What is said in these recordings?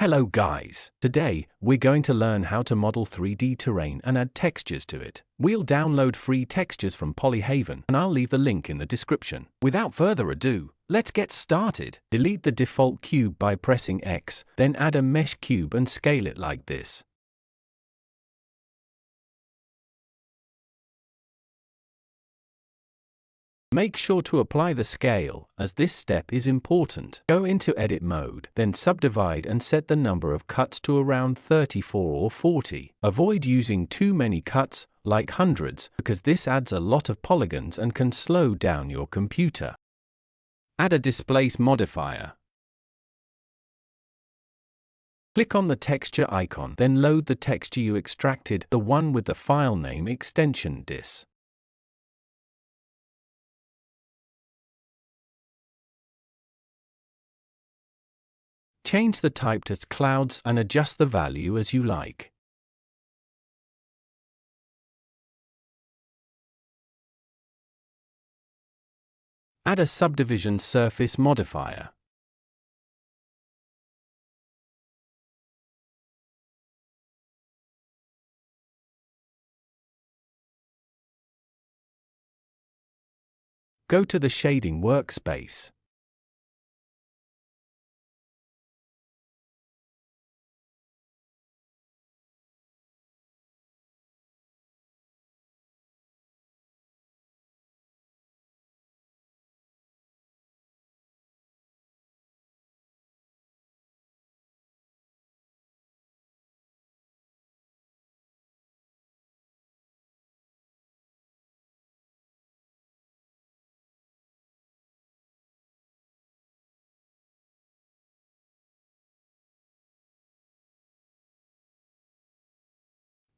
Hello guys! Today, we're going to learn how to model 3D terrain and add textures to it. We'll download free textures from Polyhaven, and I'll leave the link in the description. Without further ado, let's get started. Delete the default cube by pressing X, then add a mesh cube and scale it like this. Make sure to apply the scale, as this step is important. Go into edit mode, then subdivide and set the number of cuts to around 34 or 40. Avoid using too many cuts, like hundreds, because this adds a lot of polygons and can slow down your computer. Add a displace modifier. Click on the texture icon, then load the texture you extracted, the one with the file name extension dis. Change the type to clouds and adjust the value as you like. Add a subdivision surface modifier. Go to the shading workspace.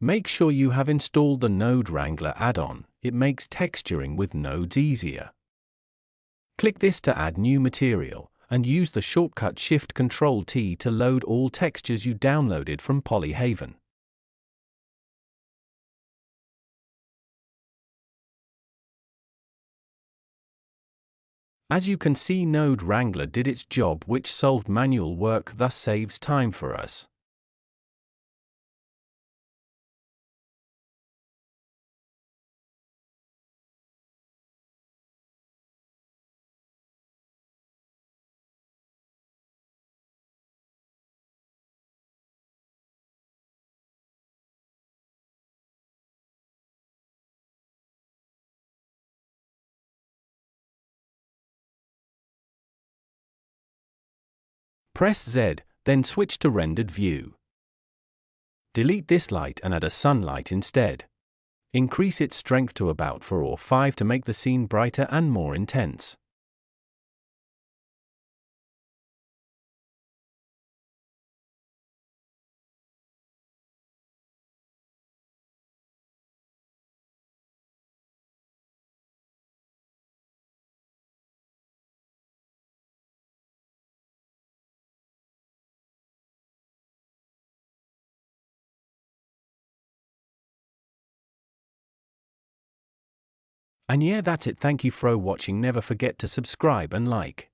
Make sure you have installed the Node Wrangler add-on. It makes texturing with nodes easier. Click this to add new material, and use the shortcut Shift-Control-T to load all textures you downloaded from Polyhaven. As you can see, Node Wrangler did its job, which solved manual work, thus saves time for us. Press Z, then switch to rendered view. Delete this light and add a sunlight instead. Increase its strength to about 4 or 5 to make the scene brighter and more intense. And yeah, that's it. Thank you for watching. Never forget to subscribe and like.